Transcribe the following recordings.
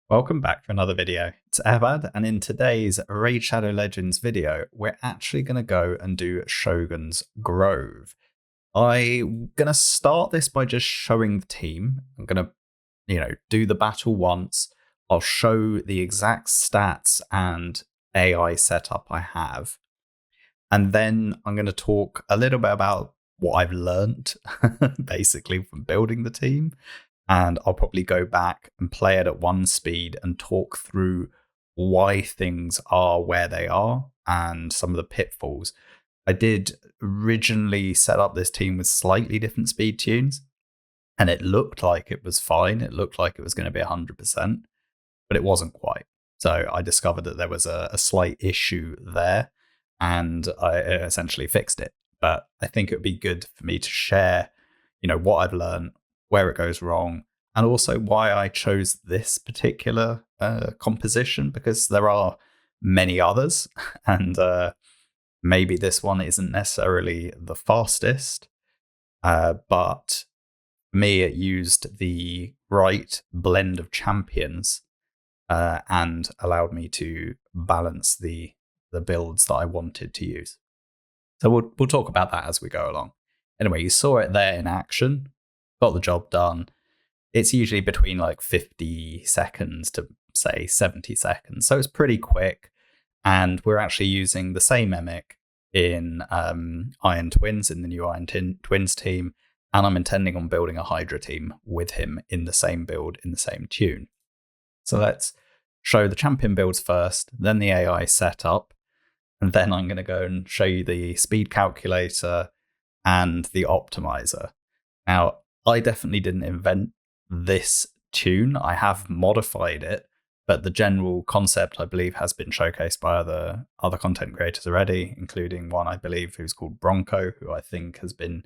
Welcome back for another video. It's Eharbad, and in today's Raid Shadow Legends video, we're actually going to go and do Shogun's Grove. I'm going to start this by just showing the team. I'm going to, do the battle once. I'll show the exact stats and AI setup I have. And then I'm going to talk a little bit about what I've learned, basically, from building the team. And I'll probably go back and play it at one speed and talk through why things are where they are and some of the pitfalls. I did originally set up this team with slightly different speed tunes, and it looked like it was fine. It looked like it was going to be 100%, but it wasn't quite. So I discovered that there was a slight issue there, and I essentially fixed it. But I think it would be good for me to share, what I've learned, where it goes wrong, and also why I chose this particular composition, because there are many others, and maybe this one isn't necessarily the fastest, but for me, it used the right blend of champions and allowed me to balance the builds that I wanted to use. So we'll talk about that as we go along. Anyway, you saw it there in action. Got the job done. It's usually between like 50 seconds to say 70 seconds. So it's pretty quick. And we're actually using the same Emic in Iron Twins, in the new Iron Twins team. And I'm intending on building a Hydra team with him in the same build, in the same tune. So let's show the champion builds first, then the AI setup. And then I'm going to go and show you the speed calculator and the optimizer. Now, I definitely didn't invent this tune. I have modified it, but the general concept, I believe, has been showcased by other content creators already, including one, I believe, who's called Bronco, who I think has been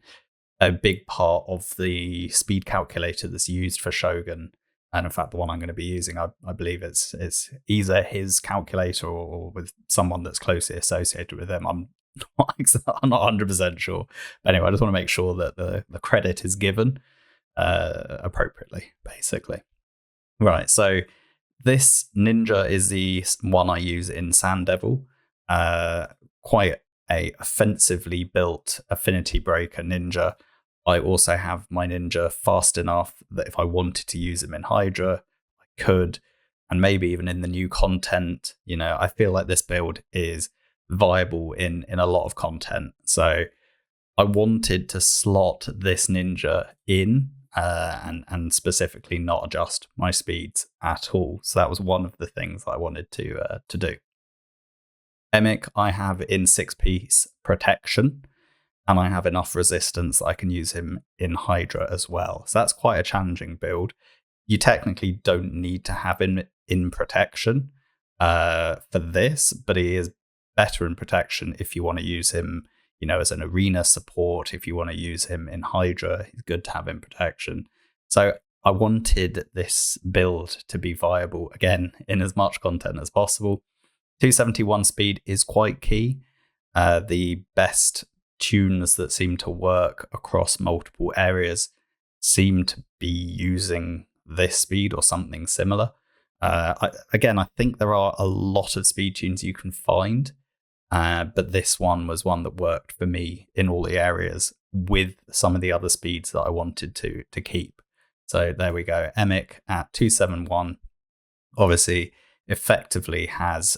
a big part of the speed calculator that's used for Shogun. And in fact, the one I'm going to be using, I believe it's either his calculator or with someone that's closely associated with him. I'm not 100% sure. But anyway, I just want to make sure that the credit is given appropriately, basically. Right, so this ninja is the one I use in Sand Devil. Quite a offensively built affinity breaker ninja. I also have my ninja fast enough that if I wanted to use him in Hydra, I could, and maybe even in the new content. I feel like this build is viable in a lot of content. So I wanted to slot this ninja in and specifically not adjust my speeds at all. So that was one of the things I wanted to do. Emic I have in 6-piece protection, and I have enough resistance that I can use him in Hydra as well. So that's quite a challenging build. You technically don't need to have him in protection for this, but he is better in protection if you want to use him, as an arena support. If you want to use him in Hydra, it's good to have in protection. So I wanted this build to be viable, again, in as much content as possible. 271 speed is quite key. The best tunes that seem to work across multiple areas seem to be using this speed or something similar. I think there are a lot of speed tunes you can find, but this one was one that worked for me in all the areas with some of the other speeds that I wanted to keep. So there we go. Emic at 271 obviously effectively has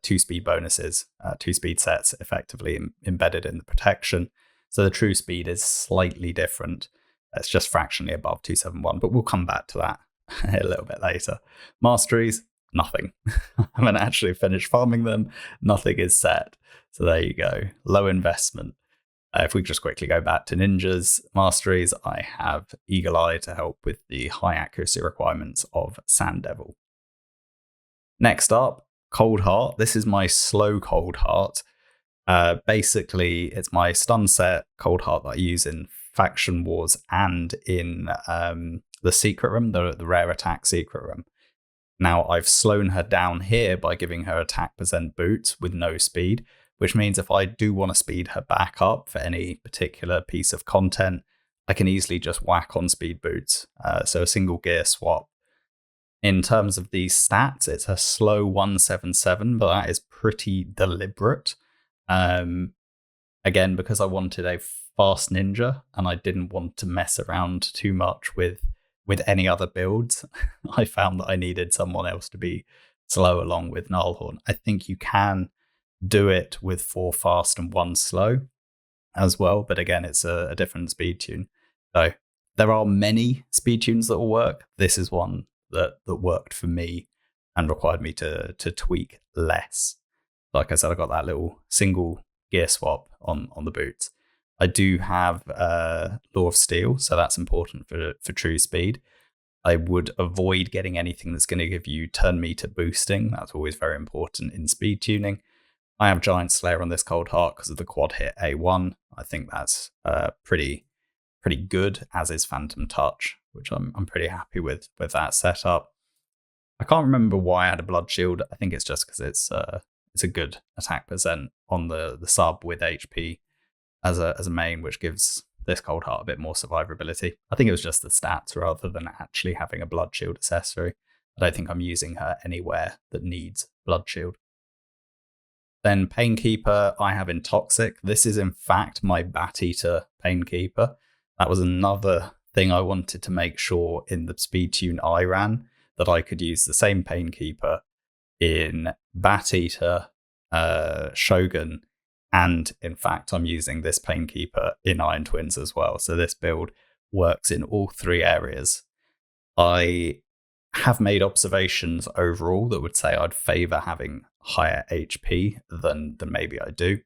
2 speed bonuses, 2 speed sets effectively embedded in the protection. So the true speed is slightly different. It's just fractionally above 271, but we'll come back to that a little bit later. Masteries, nothing. I haven't actually finished farming them. Nothing is set. So there you go. Low investment. If we just quickly go back to ninjas masteries, I have Eagle Eye to help with the high accuracy requirements of Sand Devil. Next up, Cold Heart. This is my slow Cold Heart. Basically, it's my stun set Cold Heart that I use in Faction Wars and in the Secret Room, the rare attack Secret Room. Now, I've slowed her down here by giving her attack percent boots with no speed, which means if I do want to speed her back up for any particular piece of content, I can easily just whack on speed boots. So a single gear swap In terms of these stats, it's a slow 177, but that is pretty deliberate. Again, because I wanted a fast ninja and I didn't want to mess around too much with any other builds, I found that I needed someone else to be slow along with Nullhorn. I think you can do it with 4 fast and 1 slow as well, but again, it's a different speed tune. So there are many speed tunes that will work. This is one that worked for me and required me to tweak less. Like I said, I got that little single gear swap on the boots. I do have Law of Steel, so that's important for true speed. I would avoid getting anything that's going to give you turn meter boosting. That's always very important in speed tuning. I have Giant Slayer on this Cold Heart because of the quad hit A1. I think that's pretty good, as is Phantom Touch, which I'm pretty happy with that setup. I can't remember why I had a Blood Shield. I think it's just because it's a good attack percent on the sub with HP as a main, which gives this Cold Heart a bit more survivability. I think it was just the stats rather than actually having a Blood Shield accessory. I don't think I'm using her anywhere that needs Blood Shield. Then Painkeeper, I have in Toxic. This is in fact my Bat Eater Painkeeper. That was another thing I wanted to make sure in the speed tune I ran, that I could use the same Painkeeper in Bat Eater, Shogun, and in fact I'm using this Painkeeper in Iron Twins as well. So this build works in all 3 areas. I have made observations overall that would say I'd favour having higher HP than maybe I do.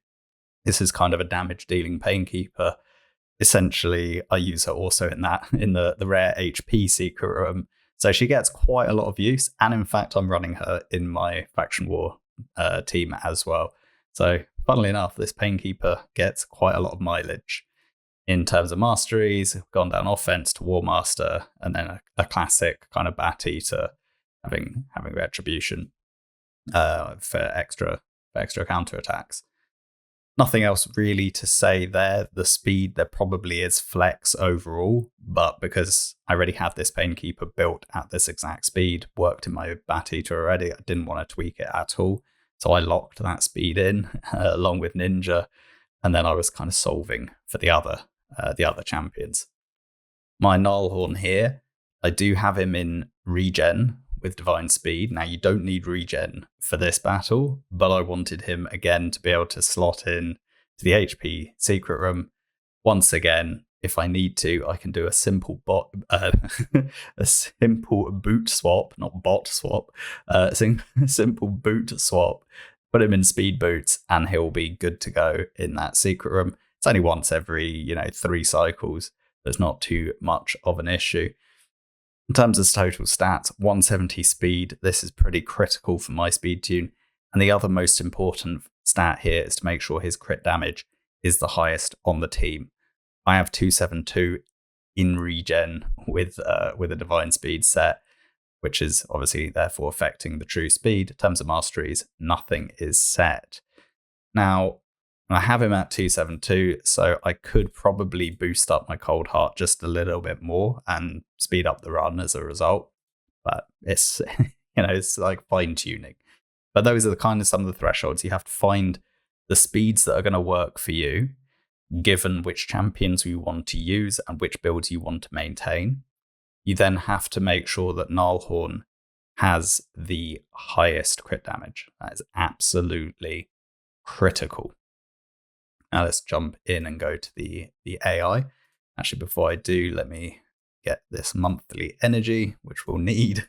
This is kind of a damage dealing Painkeeper. Essentially, I use her also in the rare HP secret room. So she gets quite a lot of use, and in fact, I'm running her in my Faction War team as well. So, funnily enough, this Painkeeper gets quite a lot of mileage. In terms of masteries, gone down offense to War Master, and then a classic kind of Bat Eater having retribution for extra counter attacks. Nothing else really to say there. The speed, there probably is flex overall, but because I already had this Painkeeper built at this exact speed, worked in my Bat Eater already, I didn't want to tweak it at all. So I locked that speed in along with Ninja, and then I was kind of solving for the other champions. My Nullhorn here, I do have him in regen with Divine Speed. Now, you don't need regen for this battle, but I wanted him again to be able to slot in to the HP secret room. Once again, if I need to, I can do a simple a simple boot swap, not bot swap, simple boot swap, put him in speed boots, and he'll be good to go in that secret room. It's only once every 3 cycles. There's not too much of an issue. In terms of total stats, 170 speed, this is pretty critical for my speed tune. And the other most important stat here is to make sure his crit damage is the highest on the team. I have 272 in regen with a Divine Speed set, which is obviously therefore affecting the true speed. In terms of masteries, nothing is set. Now, I have him at 272, so I could probably boost up my Cold Heart just a little bit more and speed up the run as a result. But it's it's like fine tuning. But those are some of the thresholds. You have to find the speeds that are going to work for you, given which champions you want to use and which builds you want to maintain. You then have to make sure that Nullhorn has the highest crit damage. That is absolutely critical. Now let's jump in and go to the AI. Actually, before I do, let me get this monthly energy, which we'll need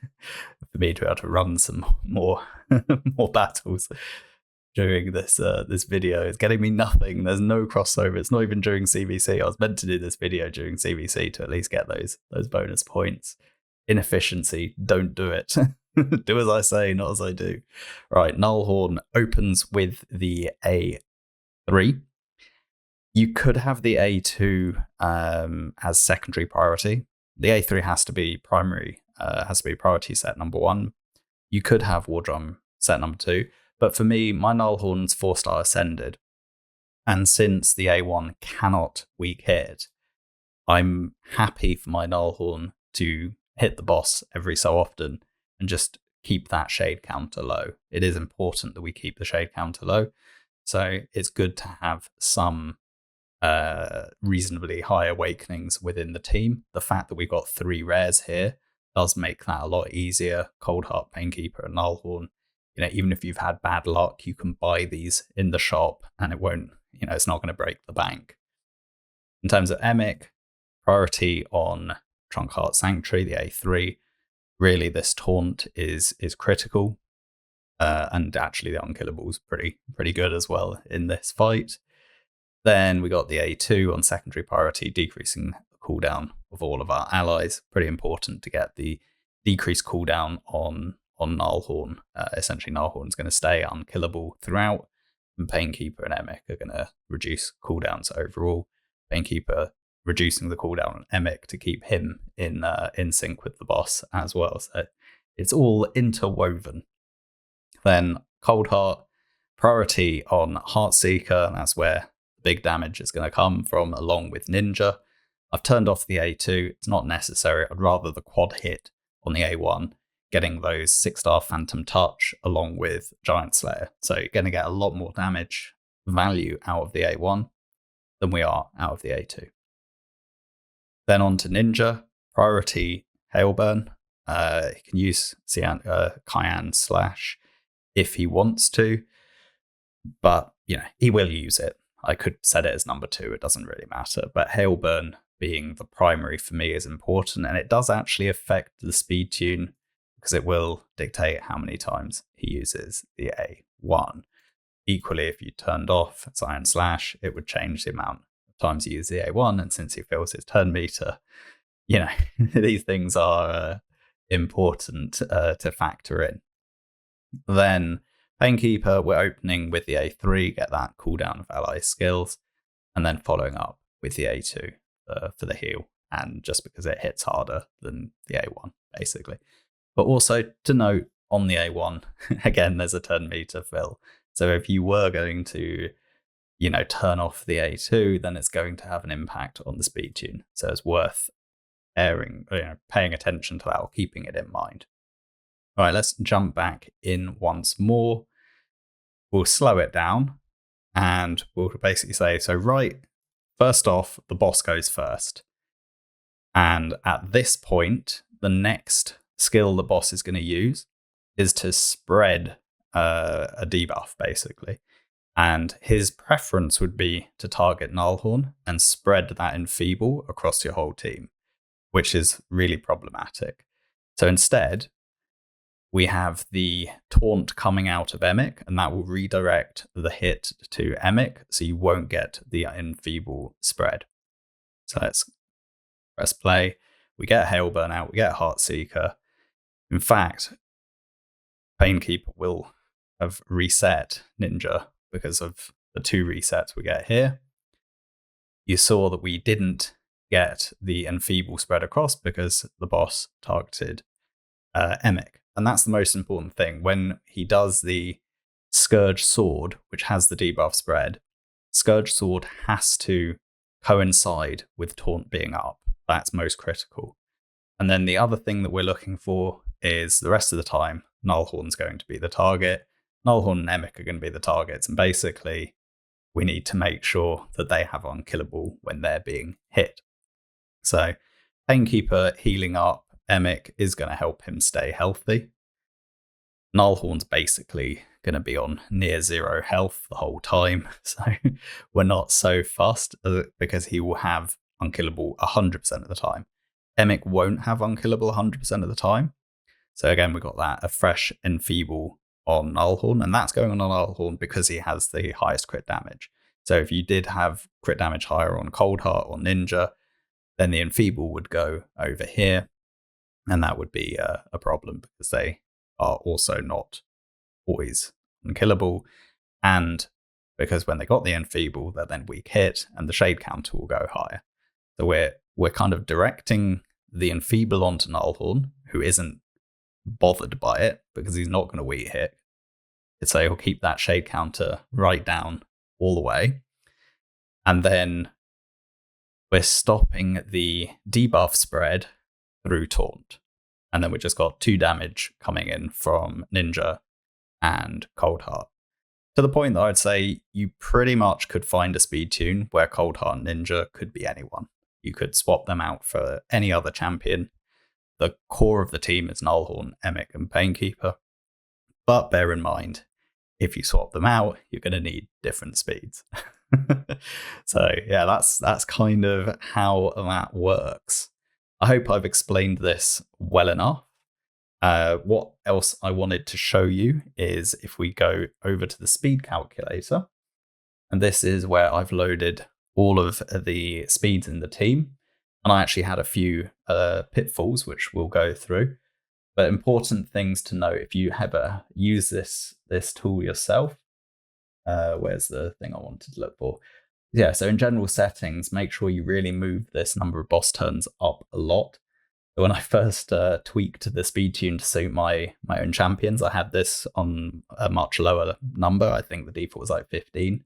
for me to be able to run some more battles during this video. It's getting me nothing. There's no crossover. It's not even during CVC. I was meant to do this video during CVC to at least get those bonus points. Inefficiency, don't do it. Do as I say, not as I do. Right, Nullhorn opens with the A3. You could have the A2 as secondary priority. The A3 has to be primary, has to be priority set number 1. You could have War Drum set number 2, but for me, my Nullhorn's 4-star ascended, and since the A1 cannot weak hit, I'm happy for my Nullhorn to hit the boss every so often and just keep that shade counter low. It is important that we keep the shade counter low. So it's good to have some reasonably high awakenings within the team. The fact that we've got 3 rares here does make that a lot easier. Cold Heart, Painkeeper, and Nullhorn. Even if you've had bad luck, you can buy these in the shop and it won't, it's not going to break the bank. In terms of Emic, priority on Trunk Heart Sanctuary, the A3. Really, this taunt is critical. And actually the unkillable is pretty good as well in this fight. Then we got the A2 on secondary priority, decreasing the cooldown of all of our allies. Pretty important to get the decreased cooldown on Nullhorn. Essentially, Nullhorn is going to stay unkillable throughout, and Painkeeper and Emic are going to reduce cooldowns overall. Painkeeper reducing the cooldown on Emic to keep him in sync with the boss as well. So it's all interwoven. Then Cold Heart, priority on Heartseeker, and that's where the big damage is going to come from, along with Ninja. I've turned off the A2. It's not necessary. I'd rather the quad hit on the A1, getting those 6-star Phantom Touch along with Giant Slayer. So you're going to get a lot more damage value out of the A1 than we are out of the A2. Then on to Ninja, priority Hailburn. He can use Cyan Slash if he wants to, but he will use it. I could set it as number 2, it doesn't really matter, but Hailburn being the primary for me is important, and it does actually affect the speed tune because it will dictate how many times he uses the A1. Equally, if you turned off Cyan Slash, it would change the amount of times you use the A1, and since he fills his turn meter, these things are important to factor in. Then Painkeeper, we're opening with the A3, get that cooldown of ally skills, and then following up with the A2 for the heal, and just because it hits harder than the A1, basically. But also to note on the A1, again, there's a turn meter fill. So if you were going to, turn off the A2, then it's going to have an impact on the speed tune. So it's worth paying attention to that or keeping it in mind. All right, let's jump back in once more. We'll slow it down and we'll basically say, first off, the boss goes first. And at this point, the next skill the boss is going to use is to spread a debuff, basically. And his preference would be to target Nullhorn and spread that enfeeble across your whole team, which is really problematic. So instead, we have the taunt coming out of Emic, and that will redirect the hit to Emic, so you won't get the enfeeble spread. So let's press play. We get Hailburn out, we get Heartseeker. In fact, Painkeeper will have reset Ninja because of the 2 resets we get here. You saw that we didn't get the enfeeble spread across because the boss targeted Emic. And that's the most important thing. When he does the Scourge Sword, which has the debuff spread, Scourge Sword has to coincide with taunt being up. That's most critical. And then the other thing that we're looking for is the rest of the time, Nullhorn's going to be the target. Nullhorn and Emic are going to be the targets. And basically, we need to make sure that they have unkillable when they're being hit. So Painkeeper healing up Emic is going to help him stay healthy. Nullhorn's basically going to be on near 0 health the whole time, so we're not so fussed because he will have unkillable 100% of the time. Emic won't have unkillable 100% of the time. So again, we've got that, a fresh enfeeble on Nullhorn, and that's going on Nullhorn because he has the highest crit damage. So if you did have crit damage higher on Cold Heart or Ninja, then the enfeeble would go over here. And that would be a problem because they are also not always unkillable. And because when they got the enfeeble, they're then weak hit and the shade counter will go higher. So we're kind of directing the enfeeble onto Nullhorn, who isn't bothered by it because he's not going to weak hit. So he'll keep that shade counter right down all the way. And then we're stopping the debuff spread through taunt. And then we just got 2 damage coming in from Ninja and Cold Heart. To the point that I'd say you pretty much could find a speed tune where Cold Heart and Ninja could be anyone. You could swap them out for any other champion. The core of the team is Nullhorn, Emic, and Painkeeper. But bear in mind, if you swap them out, you're going to need different speeds. So yeah, that's kind of how that works. I hope I've explained this well enough. What else I wanted to show you is if we go over to the speed calculator, and this is where I've loaded all of the speeds in the team, and I actually had a few pitfalls which we'll go through. But important things to know if you ever use this tool yourself. Where's the thing I wanted to look for? Yeah, so in general settings, make sure you really move this number of boss turns up a lot. So when I first tweaked the speed tune to suit my own champions, I had this on a much lower number. I think the default was like 15,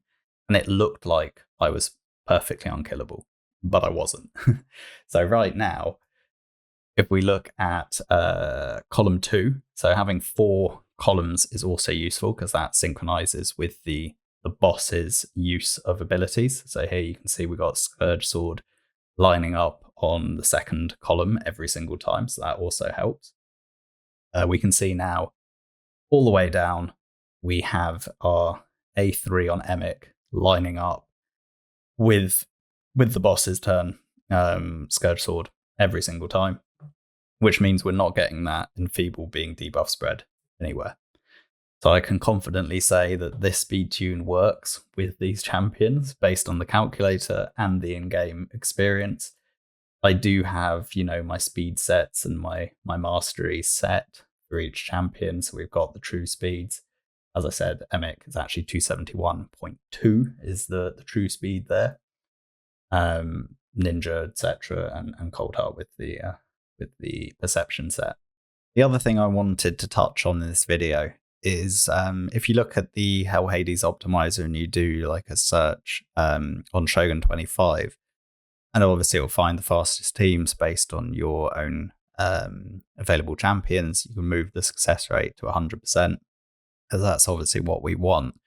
and it looked like I was perfectly unkillable, but I wasn't. So right now, if we look at column 2, so having 4 columns is also useful because that synchronizes with the boss's use of abilities. So here you can see we got Scourge Sword lining up on the second column every single time, so that also helps. We can see now all the way down we have our A3 on Emic lining up with the boss's turn Scourge Sword every single time, which means we're not getting that enfeeble being debuff spread anywhere. So I can confidently say that this speed tune works with these champions based on the calculator and the in-game experience. I do have, my speed sets and my mastery set for each champion. So we've got the true speeds. As I said, Emic is actually 271.2 is the true speed there. Ninja, etc., and Cold Heart with the perception set. The other thing I wanted to touch on in this video is if you look at the Hell Hades optimizer and you do like a search on Shogun 25, and obviously it'll find the fastest teams based on your own available champions. You can move the success rate to 100%, as that's obviously what we want.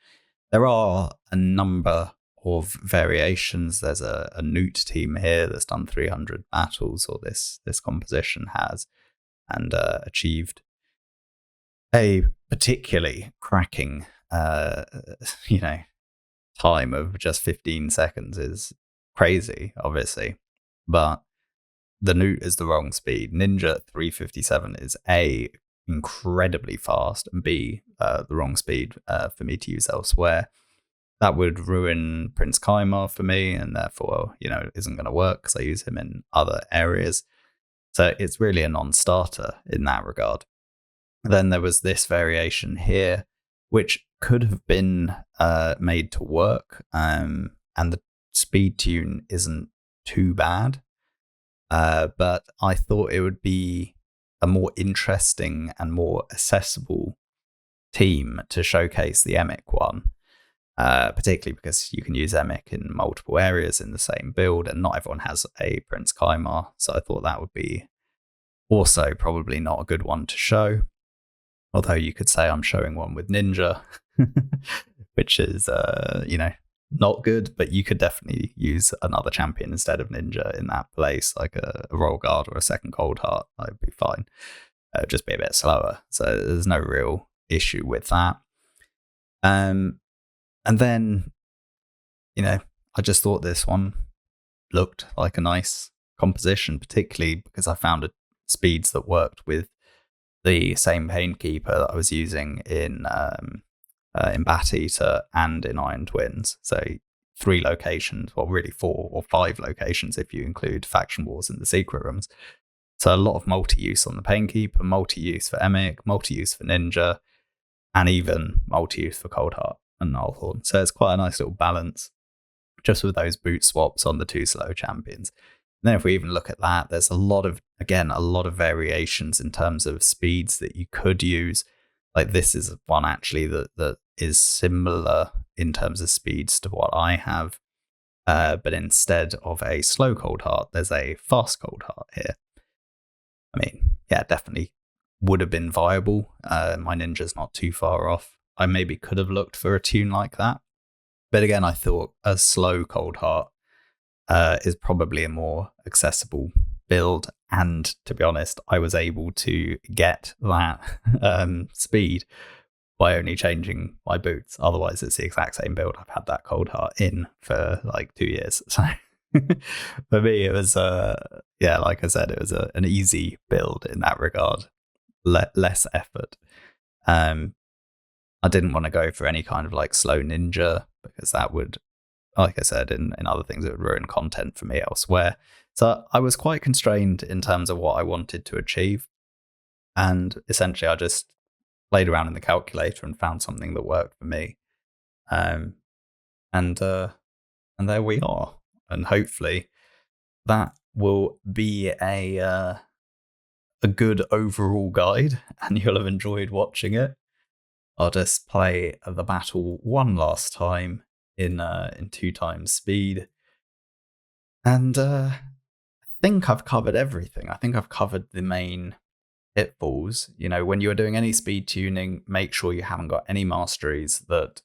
There are a number of variations. There's a Newt team here that's done 300 battles, or this composition has, and achieved a particularly cracking time of just 15 seconds is crazy, obviously, but the Newt is the wrong speed. Ninja 357 is A, incredibly fast, and B, the wrong speed for me to use elsewhere. That would ruin Prince Kaimar for me, and therefore, isn't going to work because I use him in other areas. So it's really a non-starter in that regard. Then there was this variation here, which could have been made to work, and the speed tune isn't too bad. But I thought it would be a more interesting and more accessible team to showcase the Emic one. Particularly because you can use Emic in multiple areas in the same build, and not everyone has a Prince Kaimar, so I thought that would be also probably not a good one to show. Although you could say I'm showing one with Ninja, which is, not good, but you could definitely use another champion instead of Ninja in that place, like a Royal Guard or a second Cold Heart. I'd be fine. Just be a bit slower. So there's no real issue with that. And then, I just thought this one looked like a nice composition, particularly because I found speeds that worked with the same Painkeeper that I was using in Bat Eater and in Iron Twins. So 3 locations, well, really 4 or 5 locations if you include Faction Wars and the Secret Rooms. So a lot of multi-use on the Painkeeper, multi-use for Emic, multi-use for Ninja, and even multi-use for Cold Heart and Nullhorn. So it's quite a nice little balance just with those boot swaps on the 2 slow champions. And then if we even look at that, there's a lot of variations in terms of speeds that you could use. Like this is one actually that is similar in terms of speeds to what I have. But instead of a slow Cold Heart, there's a fast Cold Heart here. I mean, yeah, definitely would have been viable. My Ninja's not too far off. I maybe could have looked for a tune like that. But again, I thought a slow Cold Heart is probably a more accessible build. And to be honest, I was able to get that speed by only changing my boots. Otherwise, it's the exact same build. I've had that Cold Heart in for like 2 years. So for me, it was, yeah, like I said, it was an easy build in that regard, less effort. I didn't want to go for any kind of like slow ninja because that would, like I said, in other things, it would ruin content for me elsewhere. So I was quite constrained in terms of what I wanted to achieve. And essentially, I just played around in the calculator and found something that worked for me. Um, and there we are. And hopefully, that will be a good overall guide, and you'll have enjoyed watching it. I'll just play the battle one last time in 2 times speed, and I think I've covered everything. I think I've covered the main pitfalls. You know, when you're doing any speed tuning, make sure you haven't got any masteries that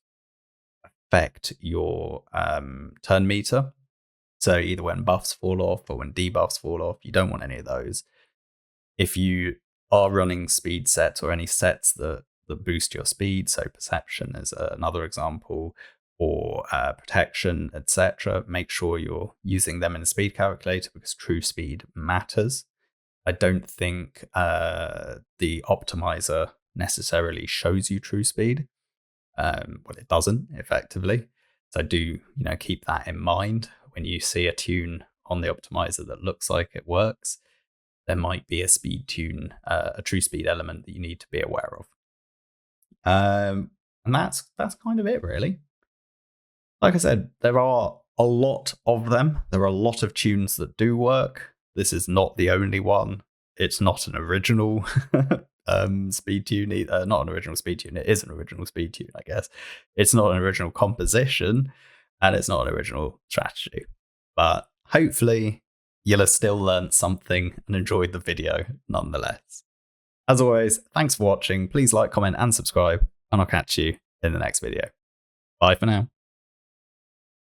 affect your turn meter. So either when buffs fall off or when debuffs fall off, you don't want any of those. If you are running speed sets or any sets that boost your speed, so perception is another example, or protection, etc., make sure you're using them in a speed calculator because true speed matters. I don't think the optimizer necessarily shows you true speed. Well, it doesn't effectively. So do keep that in mind when you see a tune on the optimizer that looks like it works. There might be a speed tune, a true speed element that you need to be aware of. And that's kind of it, really. Like I said, there are a lot of them. There are a lot of tunes that do work. This is not the only one. It's not an original speed tune either. Not an original speed tune. It is an original speed tune, I guess. It's not an original composition, and it's not an original strategy. But hopefully you'll have still learned something and enjoyed the video nonetheless. As always, thanks for watching. Please like, comment, and subscribe, and I'll catch you in the next video. Bye for now.